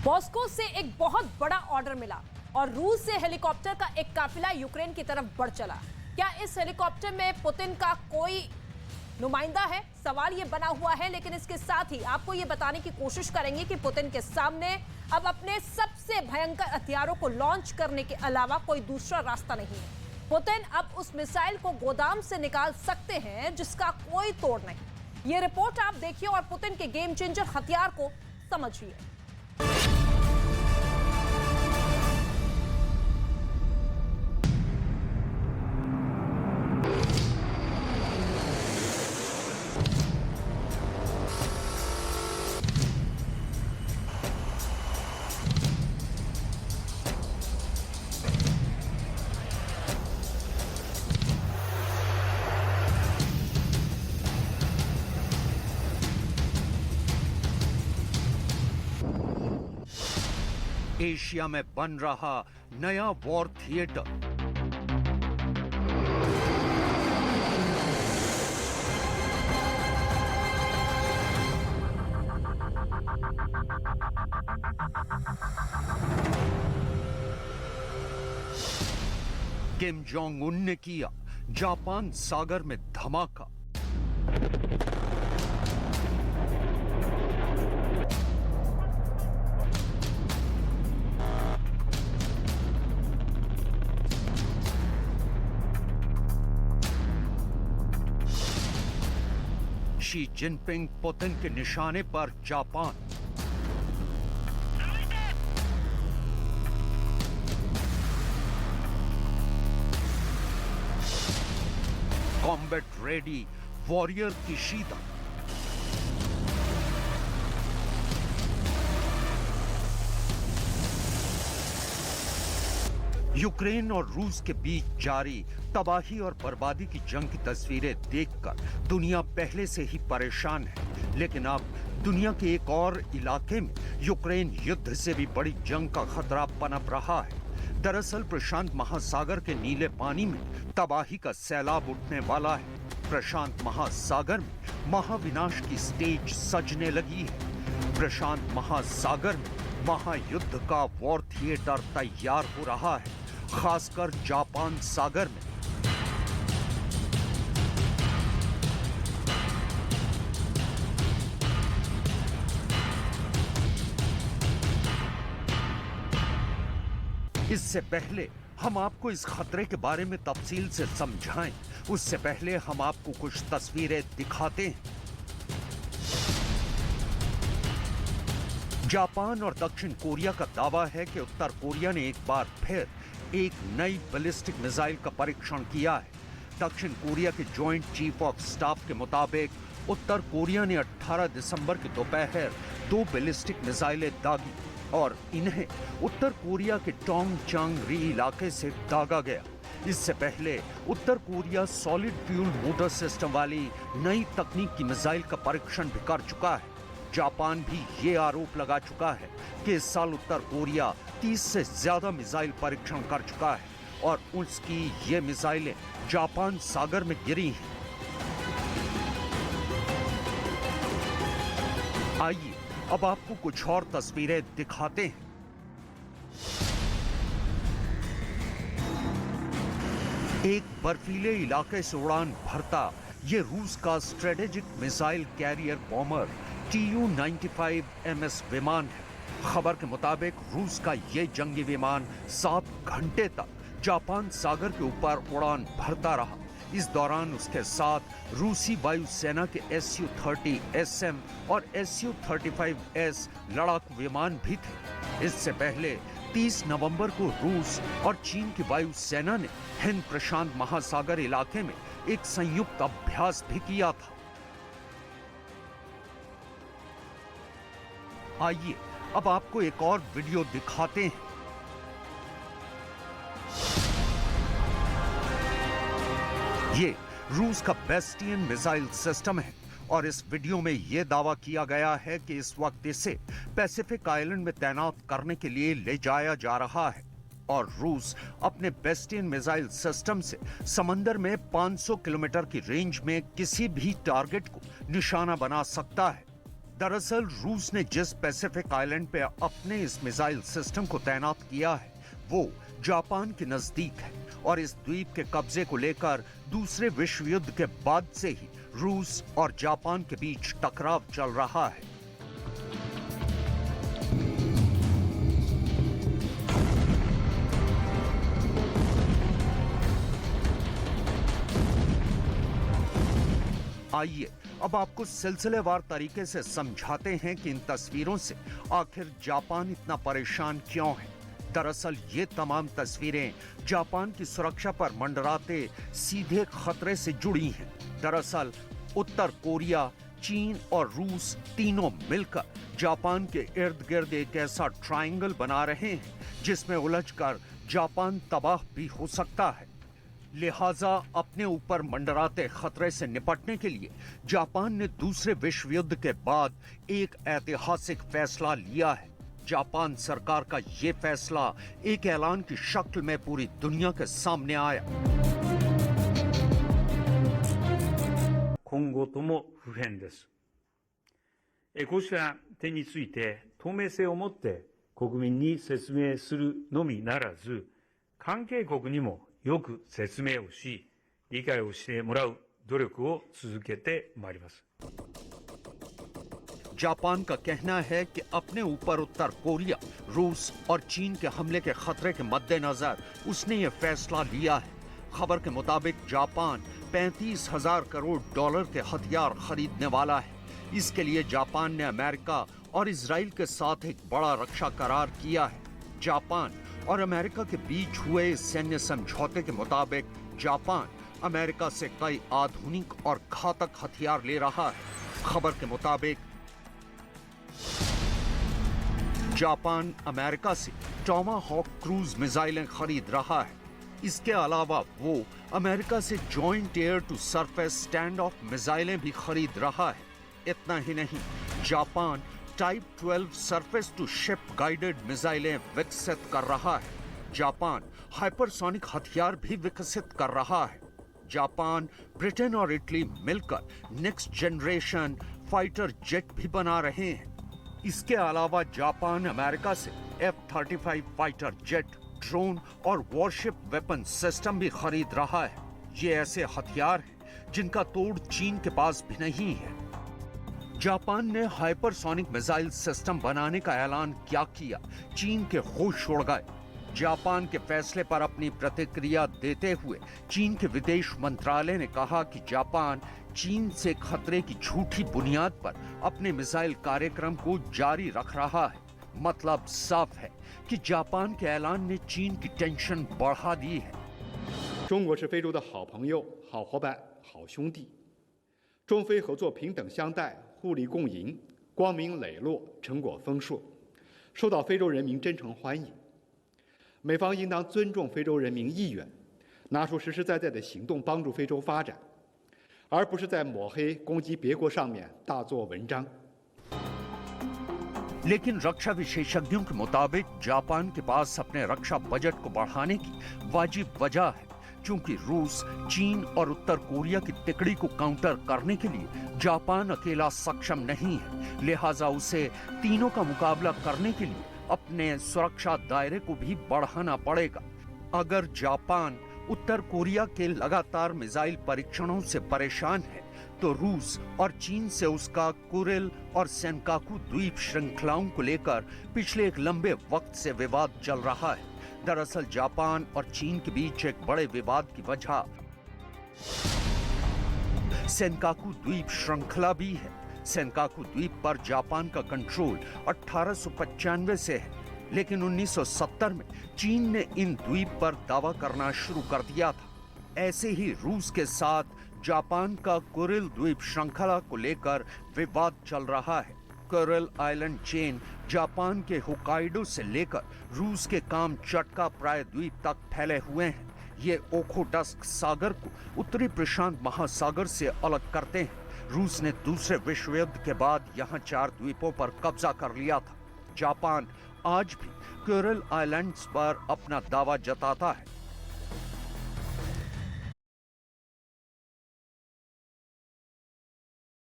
Moscow से एक बहुत बड़ा ऑर्डर मिला और रूस से हेलीकॉप्टर का एक काफिला यूक्रेन की तरफ बढ़ चला। क्या इस हेलीकॉप्टर में पुतिन का कोई नुमाइंदा है? सवाल ये बना हुआ है, लेकिन इसके साथ ही आपको ये बताने की कोशिश करेंगे कि पुतिन के सामने अब अपने सबसे भयंकर हथियारों को लॉन्च करने के अलावा कोई दूसरा रास्ता नहीं है। पुतिन अब उस मिसाइल को गोदाम से निकाल सकते हैं जिसका कोई तोड़ नहीं। ये रिपोर्ट आप देखिए और पुतिन के गेम चेंजर हथियार को समझिए। एशिया में बन रहा नया war theatre. Kim Jong Un ने किया जापान सागर में धमाका। शी जिनपिंग पुतिन के निशाने पर Japan. Combat ready warrior Kishida. Ukraine और रूस के बीच जारी तबाही और बर्बादी की जंग की तस्वीरें देखकर दुनिया पहले से ही परेशान है, लेकिन अब दुनिया के एक और इलाके में यूक्रेन युद्ध से भी बड़ी जंग का खतरा पनप रहा है। दरअसल प्रशांत महासागर के नीले पानी में तबाही का सैलाब उठने वाला है। प्रशांत महासागर में महाविनाश की स्टेज सजने लगी है। प्रशांत महासागर में महायुद्ध का वॉर थिएटर तैयार हो रहा है, खासकर जापान सागर में। इससे पहले हम आपको इस खतरे के बारे में तफसील से समझाएं, उससे पहले हम आपको कुछ तस्वीरें दिखाते हैं। जापान और दक्षिण कोरिया का दावा है कि उत्तर कोरिया ने एक बार फिर एक नई बैलिस्टिक मिसाइल का परीक्षण किया है। दक्षिण कोरिया के जॉइंट चीफ ऑफ स्टाफ के मुताबिक उत्तर कोरिया ने 18 दिसंबर की दोपहर 2 बैलिस्टिक मिसाइलें दागी और इन्हें उत्तर कोरिया के टोंगचांग री इलाके से दागा गया। इससे पहले उत्तर Korea solid fuel motor system वाली नई तकनीक की मिसाइल का परीक्षण भी कर चुका है। जापान भी ये आरोप लगा चुका है कि इस साल उत्तर कोरिया 30 से ज्यादा मिसाइल परीक्षण कर चुका है और उसकी ये मिसाइलें जापान सागर में गिरी हैं। आइए अब आपको कुछ और तस्वीरें दिखाते हैं। एक बर्फीले इलाके से उड़ान भरता ये रूस का strategic missile carrier bomber Tu-95 MS विमान है। खबर के मुताबिक रूस का ये जंगी विमान 7 घंटे तक जापान सागर के ऊपर उड़ान भरता रहा। इस दौरान उसके साथ रूसी वायुसेना के Su-30 SM और Su-35S लड़ाकू विमान भी थे। इससे पहले 30 नवंबर को रूस और चीन की वायुसेना ने हिंद प्रशांत महासागर इलाके में एक संयुक्त अभ्यास भी किया था। आइए अब आपको एक और वीडियो दिखाते हैं। ये रूस का बेस्टियन मिसाइल सिस्टम है और इस वीडियो में यह दावा किया गया है कि इस वक्त इसे पैसिफिक आइलैंड में तैनात करने के लिए ले जाया जा रहा है और रूस अपने बेस्टियन मिसाइल सिस्टम से समंदर में 500 किलोमीटर की रेंज में किसी भी टारगेट को निशाना बना सकता है। दरअसल रूस ने जिस पैसिफिक आइलैंड पे अपने इस मिसाइल सिस्टम को तैनात किया है वो जापान के नजदीक है और इस द्वीप के कब्जे को लेकर दूसरे विश्व युद्ध के बाद से ही रूस और जापान के बीच टकराव चल रहा है। आइए अब आपको सिलसिलेवार तरीके से समझाते हैं कि इन तस्वीरों से आखिर जापान इतना परेशान क्यों है। दरअसल ये तमाम तस्वीरें जापान की सुरक्षा पर मंडराते सीधे खतरे से जुड़ी हैं। दरअसल उत्तर कोरिया, चीन और रूस तीनों मिलकर जापान के इर्द गिर्द एक ऐसा ट्रायंगल बना रहे हैं जिसमें उलझकर जापान तबाह भी हो सकता है। लिहाजा अपने ऊपर मंडराते खतरे से निपटने के लिए जापान ने दूसरे विश्व युद्ध के बाद एक ऐतिहासिक फैसला लिया है। जापान सरकार का ये फैसला एक ऐलान की शक्ल में पूरी दुनिया के सामने आया। 今後とも不変です。こうした点について透明性を持って国民に説明するのみならず、関係国にもよく説明をし、理解をしてもらう努力を続けてまいります。 जापान का कहना है कि अपने ऊपर उत्तर कोरिया, रूस और चीन के हमले के खतरे के मद्देनजर उसने ये फैसला लिया है। खबर के मुताबिक जापान 35,000 करोड़ डॉलर के हथियार खरीदने वाला है। इसके लिए जापान ने अमेरिका और इजराइल के साथ एक बड़ा रक्षा करार किया है। जापान और अमेरिका के बीच हुए इस सैन्य समझौते के मुताबिक जापान अमेरिका से कई आधुनिक और घातक हथियार ले रहा है। खबर के मुताबिक जापान अमेरिका से टॉमाहॉक क्रूज मिसाइलें खरीद रहा है। इसके अलावा वो अमेरिका से joint air to surface stand off मिसाइलें भी खरीद रहा है। इतना ही नहीं, Japan type 12 surface to ship guided मिसाइलें विकसित कर रहा है। जापान हाइपरसोनिक हथियार भी विकसित कर रहा है। जापान, ब्रिटेन और इटली मिलकर नेक्स्ट जनरेशन फाइटर जेट भी बना रहे हैं। इसके अलावा जापान अमेरिका से F-35 फाइटर जेट, ड्रोन और वॉरशिप वेपन सिस्टम भी खरीद रहा है। ये ऐसे हथियार हैं जिनका तोड़ चीन के पास भी नहीं है। जापान ने हाइपरसोनिक मिसाइल सिस्टम बनाने का ऐलान क्या किया, चीन के होश उड़ गए। जापान के फैसले पर अपनी प्रतिक्रिया देते हुए चीन के विदेश मंत्रालय ने कहा कि जापान चीन से खतरे की झूठी बुनियाद पर अपने मिसाइल कार्यक्रम को जारी रख रहा है। मतलब साफ है कि जापान के ऐलान ने चीन की टेंशन बढ़ा दी है। 中国是非洲的好朋友、好伙伴、好兄弟，中非合作平等相待、互利共赢、光明磊落、成果丰硕，受到非洲人民真诚欢迎。美方应当尊重非洲人民意愿，拿出实实在在的行动帮助非洲发展，而不是在抹黑、攻击别国上面大做文章。 लेकिन रक्षा विशेषज्ञों के मुताबिक जापान के पास अपने रक्षा बजट को बढ़ाने की वाजिब वजह है, क्योंकि रूस, चीन और उत्तर कोरिया की तिकड़ी को काउंटर करने के लिए जापान अकेला सक्षम नहीं है। लिहाजा उसे तीनों का मुकाबला करने के लिए अपने सुरक्षा दायरे को भी बढ़ाना पड़ेगा। अगर जापान उत्तर कोरिया के लगातार मिसाइल परीक्षणों से परेशान है, तो रूस और चीन से उसका कुरिल और सेनकाकू द्वीप श्रृंखलाओं को लेकर पिछले एक लंबे वक्त से विवाद चल रहा है। दरअसल जापान और चीन के बीच एक बड़े विवाद की वजह सेनकाकू द्वीप श्रृंखला भी है। सेनकाकू द्वीप पर जापान का कंट्रोल 1895 से है, लेकिन 1970 में चीन ने इन द्वीप पर दावा करना शुरू कर दिया था। ऐसे ही रूस के साथ जापान का कुरिल द्वीप श्रृंखला को लेकर विवाद चल रहा है। कुरिल आइलैंड चेन जापान के होकाइडो से लेकर रूस के कामचटका प्रायद्वीप तक फैले हुए हैं। ये ओखोटस्क सागर को उत्तरी प्रशांत महासागर से अलग करते हैं। रूस ने दूसरे विश्व युद्ध के बाद यहाँ 4 द्वीपों पर कब्जा कर लिया था। जापान आज भी कुरिल आइलैंड्स पर अपना दावा जताता है।